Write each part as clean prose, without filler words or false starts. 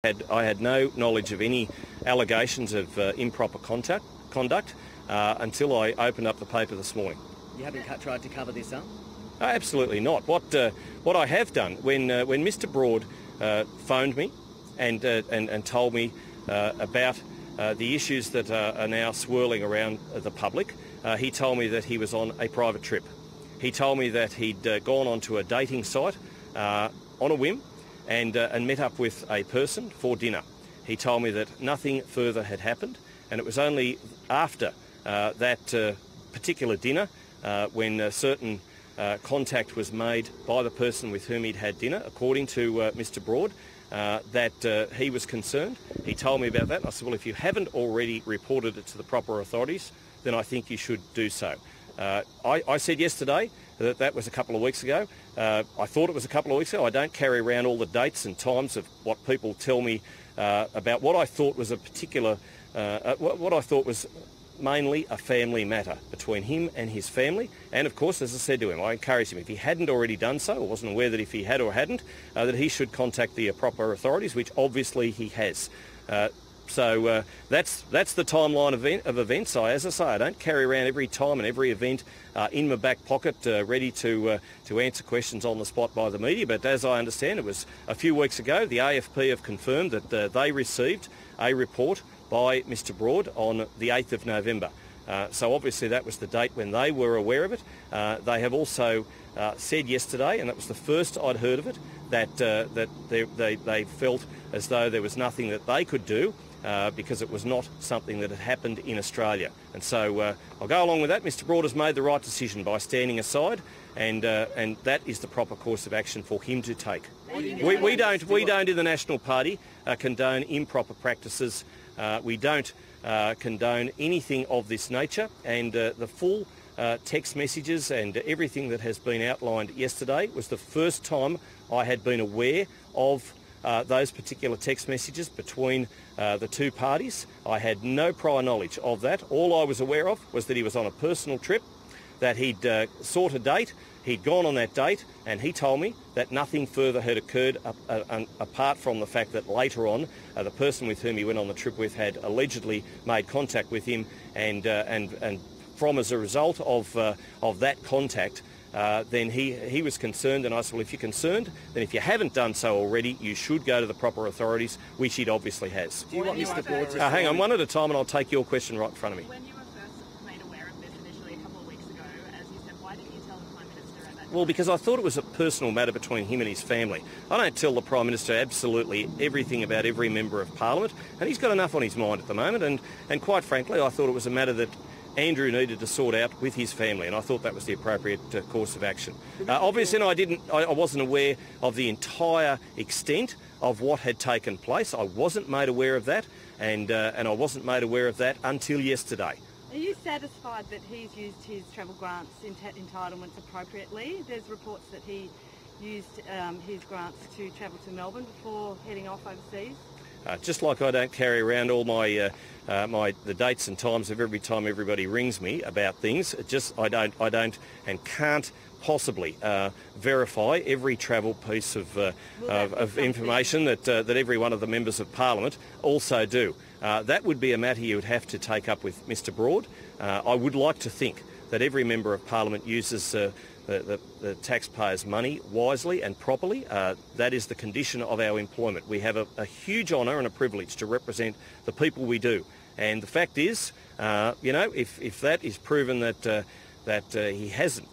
I had no knowledge of any allegations of improper conduct until I opened up the paper this morning. You haven't tried to cover this up? Absolutely not. What I have done when Mr. Broad phoned me and told me about the issues that are now swirling around the public, he told me that he was on a private trip. He told me that he'd gone onto a dating site on a whim and met up with a person for dinner. He told me that nothing further had happened, and it was only after that particular dinner when certain contact was made by the person with whom he'd had dinner, according to Mr. Broad, that he was concerned. He told me about that, and I said, well, if you haven't already reported it to the proper authorities, then I think you should do so. I said yesterday that was a couple of weeks ago. I thought it was a couple of weeks ago. I don't carry around all the dates and times of what people tell me about what I thought was a particular, what I thought was mainly a family matter between him and his family. And of course, as I said to him, I encouraged him, if he hadn't already done so, or wasn't aware that if he had or hadn't, that he should contact the proper authorities, which obviously he has. So that's the timeline of events. As I say, I don't carry around every time and every event in my back pocket, ready to answer questions on the spot by the media. But as I understand, it was a few weeks ago, the AFP have confirmed that they received a report by Mr. Broad on the 8th of November. So obviously that was the date when they were aware of it. They have also said yesterday, and that was the first I'd heard of it, that they felt as though there was nothing that they could do because it was not something that had happened in Australia. And so I'll go along with that. Mr. Broad has made the right decision by standing aside, and that is the proper course of action for him to take. We don't in the National Party condone improper practices. We don't condone anything of this nature, and the full text messages and everything that has been outlined yesterday was the first time I had been aware of those particular text messages between the two parties. I had no prior knowledge of that. All I was aware of was that he was on a personal trip, that he'd sought a date, he'd gone on that date, and he told me that nothing further had occurred apart from the fact that later on the person with whom he went on the trip with had allegedly made contact with him, and from as a result of that contact, then he was concerned, and I said, well, if you're concerned, then if you haven't done so already, you should go to the proper authorities, which he obviously has. Do you want Mr. Broad to... hang on, one at a time, and I'll take your question right in front of me. When you were first made aware of this initially a couple of weeks ago, as you said, why didn't you tell the Prime Minister at that time? Well, because I thought it was a personal matter between him and his family. I don't tell the Prime Minister absolutely everything about every member of Parliament, and he's got enough on his mind at the moment, and quite frankly, I thought it was a matter that Andrew needed to sort out with his family, and I thought that was the appropriate course of action. Obviously, I wasn't aware of the entire extent of what had taken place. I wasn't made aware of that, and I wasn't made aware of that until yesterday. Are you satisfied that he's used his travel grants entitlements appropriately? There's reports that he used his grants to travel to Melbourne before heading off overseas. Just like I don't carry around all my the dates and times of every time everybody rings me about things, I don't and can't possibly verify every travel piece of information that every one of the members of Parliament also do. That would be a matter you would have to take up with Mr. Broad. I would like to think that every member of Parliament uses the taxpayers' money wisely and properly. That is the condition of our employment. We have a huge honour and a privilege to represent the people we do. And the fact is, if that is proven that he hasn't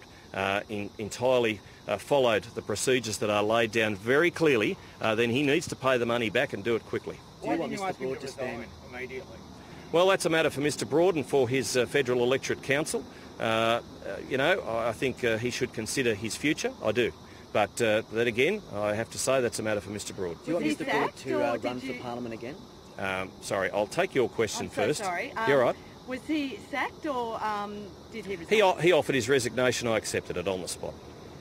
entirely followed the procedures that are laid down very clearly, then he needs to pay the money back and do it quickly. Do you want Mr. Broad to stand immediately? Well, that's a matter for Mr. Broad and for his Federal Electorate Council. I think he should consider his future. I do. But then again, I have to say that's a matter for Mr. Broad. Do you want Mr. Broad to run for Parliament again? Sorry, I'll take your question first. Sorry. You're right. Was he sacked or did he resign? He offered his resignation. I accepted it on the spot.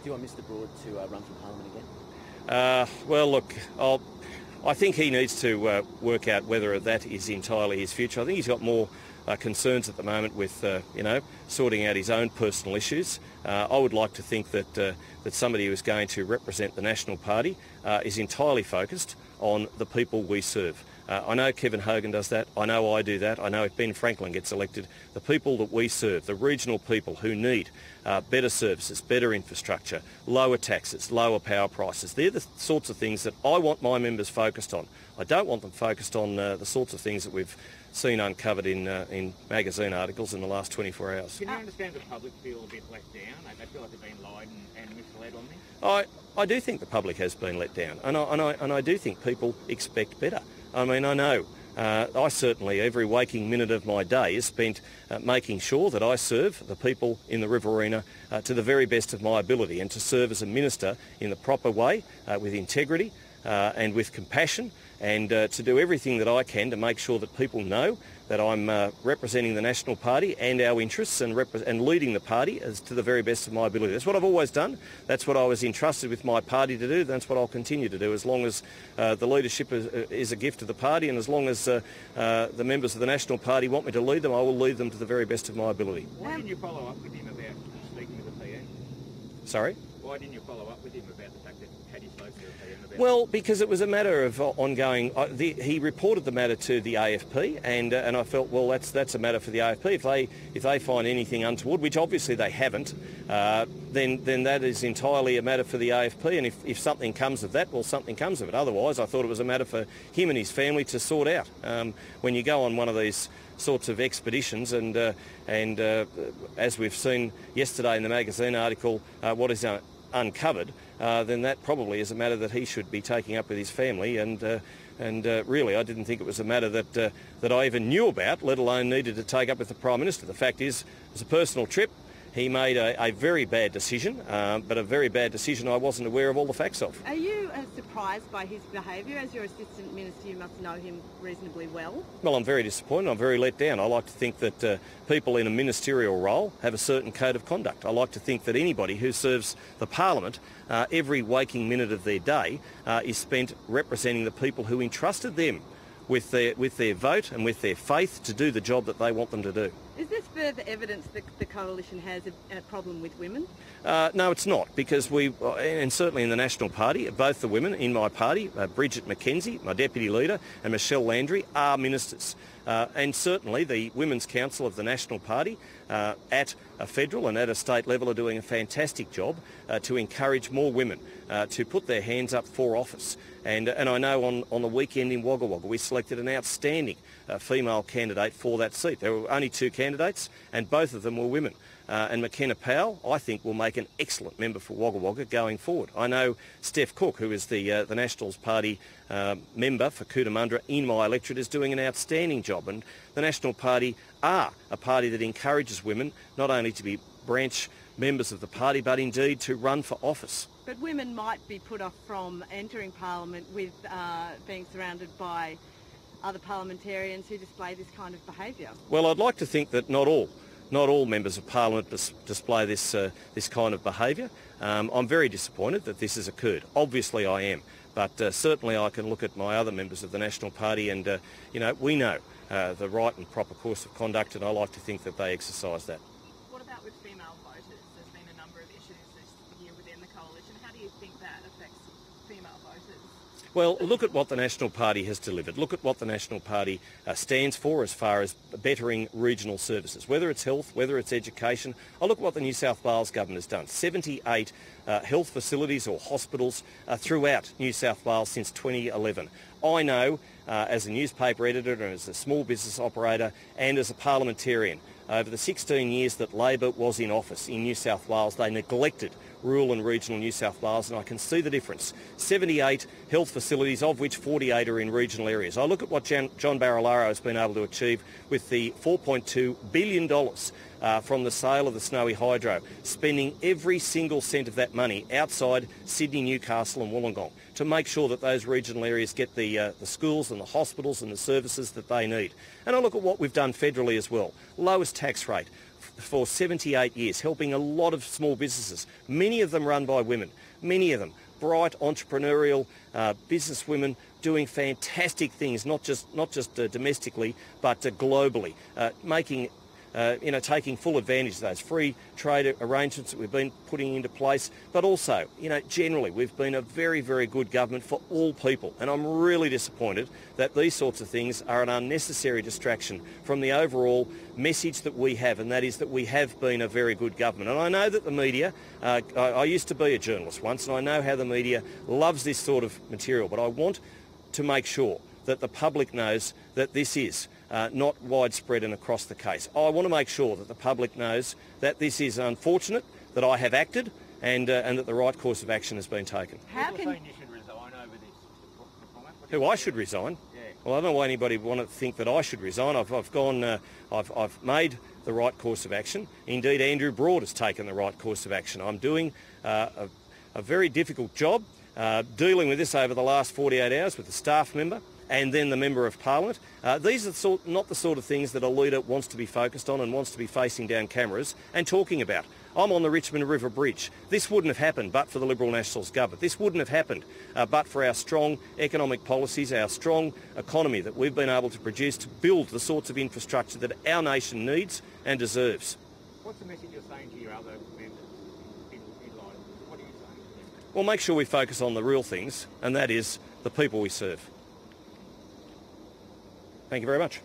Do you want Mr. Broad to run for Parliament again? Well, look, I think he needs to work out whether that is entirely his future. I think he's got more concerns at the moment with, sorting out his own personal issues. I would like to think that somebody who is going to represent the National Party is entirely focused on the people we serve. I know Kevin Hogan does that. I know I do that. I know if Ben Franklin gets elected, the people that we serve, the regional people who need better services, better infrastructure, lower taxes, lower power prices, they're the sorts of things that I want my members focused on. I don't want them focused on the sorts of things that we've seen uncovered in magazine articles in the last 24 hours. Can you understand the public feel a bit let down? They feel like they've been lied and misled on this? I do think the public has been let down, and I do think people expect better. I mean, I know I certainly, every waking minute of my day is spent making sure that I serve the people in the Riverina to the very best of my ability, and to serve as a minister in the proper way, with integrity and with compassion, and to do everything that I can to make sure that people know that I'm representing the National Party and our interests, and leading the party as to the very best of my ability. That's what I've always done. That's what I was entrusted with my party to do. That's what I'll continue to do as long as the leadership is a gift to the party, and as long as the members of the National Party want me to lead them, I will lead them to the very best of my ability. Why didn't you follow up with him about speaking with the PM? Sorry? Why didn't you follow up with him about the fact that had he spoken to the PM about Well, because it was a matter of ongoing. He reported the matter to the AFP, and I felt, well, that's a matter for the AFP. If they find anything untoward, which obviously they haven't, then that is entirely a matter for the AFP. And if something comes of that, well, something comes of it. Otherwise, I thought it was a matter for him and his family to sort out. When you go on one of these sorts of expeditions, and as we've seen yesterday in the magazine article, what is uncovered, then that probably is a matter that he should be taking up with his family, and really I didn't think it was a matter that I even knew about, let alone needed to take up with the Prime Minister. The fact is, it was a personal trip. He made a very bad decision, but a very bad decision I wasn't aware of all the facts of. Are you surprised by his behaviour? As your Assistant Minister, you must know him reasonably well. Well, I'm very disappointed. I'm very let down. I like to think that people in a ministerial role have a certain code of conduct. I like to think that anybody who serves the Parliament, every waking minute of their day is spent representing the people who entrusted them with their vote and with their faith to do the job that they want them to do. Is this further evidence that the Coalition has a problem with women? No, it's not, because and certainly in the National Party, both the women in my party, Bridget McKenzie, my Deputy Leader, and Michelle Landry, are ministers. And certainly the Women's Council of the National Party at a federal and at a state level are doing a fantastic job to encourage more women to put their hands up for office. And I know on the weekend in Wagga Wagga we selected an outstanding female candidate for that seat. There were only two candidates, and both of them were women. And McKenna Powell, I think, will make an excellent member for Wagga Wagga going forward. I know Steph Cook, who is the Nationals Party member for Cootamundra in my electorate, is doing an outstanding job. And the National Party are a party that encourages women not only to be branch members of the party, but indeed to run for office. But women might be put off from entering Parliament with being surrounded by other parliamentarians who display this kind of behaviour. Well, I'd like to think that not all members of Parliament display this kind of behaviour. I'm very disappointed that this has occurred. Obviously I am, but certainly I can look at my other members of the National Party and, we know the right and proper course of conduct, and I like to think that they exercise that. What about with female voters? There's been a number of issues this year within the Coalition. How do you think that affects female voters? Well, look at what the National Party has delivered. Look at what the National Party stands for as far as bettering regional services, whether it's health, whether it's education. I look at what the New South Wales government has done. 78 health facilities or hospitals throughout New South Wales since 2011. I know as a newspaper editor and as a small business operator and as a parliamentarian, over the 16 years that Labor was in office in New South Wales, they neglected rural and regional New South Wales, and I can see the difference. 78 health facilities, of which 48 are in regional areas. I look at what John Barilaro has been able to achieve with the $4.2 billion from the sale of the Snowy Hydro, spending every single cent of that money outside Sydney, Newcastle and Wollongong to make sure that those regional areas get the schools and the hospitals and the services that they need. And I look at what we've done federally as well. Lowest tax rate for 78 years, helping a lot of small businesses, many of them run by women, many of them bright entrepreneurial business women doing fantastic things, not just domestically but globally, making taking full advantage of those free trade arrangements that we've been putting into place, but also, generally we've been a very, very good government for all people, and I'm really disappointed that these sorts of things are an unnecessary distraction from the overall message that we have, and that is that we have been a very good government. And I know that the media, I used to be a journalist once, and I know how the media loves this sort of material, but I want to make sure that the public knows that this is not widespread and across the case. I want to make sure that the public knows that this is unfortunate, that I have acted, and that the right course of action has been taken. How can you should resign over this? Who, I should resign? Yeah. Well, I don't know why anybody want to think that I should resign. I've made the right course of action. Indeed, Andrew Broad has taken the right course of action. I'm doing a very difficult job dealing with this over the last 48 hours with the staff member and then the Member of Parliament. These are not the sort of things that a leader wants to be focused on and wants to be facing down cameras and talking about. I'm on the Richmond River Bridge. This wouldn't have happened but for the Liberal Nationals government. This wouldn't have happened but for our strong economic policies, our strong economy that we've been able to produce to build the sorts of infrastructure that our nation needs and deserves. What's the message you're saying to your other members in line? What are you saying to them? Well, make sure we focus on the real things, and that is the people we serve. Thank you very much.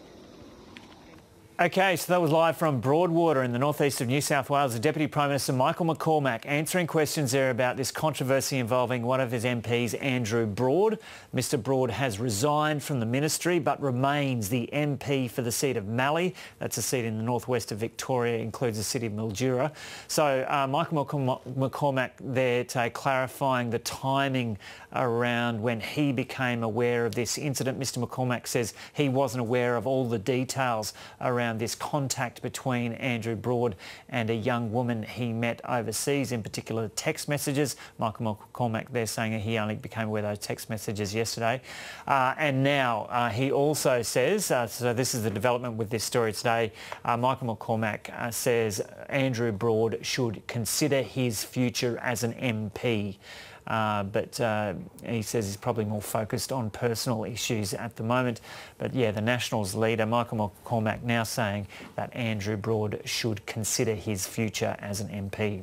Okay, so that was live from Broadwater in the northeast of New South Wales. The Deputy Prime Minister Michael McCormack answering questions there about this controversy involving one of his MPs, Andrew Broad. Mr Broad has resigned from the ministry but remains the MP for the seat of Mallee. That's a seat in the northwest of Victoria, includes the city of Mildura. So Michael McCormack there clarifying the timing around when he became aware of this incident. Mr McCormack says he wasn't aware of all the details around this contact between Andrew Broad and a young woman he met overseas, in particular text messages. Michael McCormack there saying he only became aware of those text messages yesterday. And now he also says, so this is the development with this story today, Michael McCormack says Andrew Broad should consider his future as an MP. But he says he's probably more focused on personal issues at the moment. But yeah, the Nationals leader, Michael McCormack, now saying that Andrew Broad should consider his future as an MP.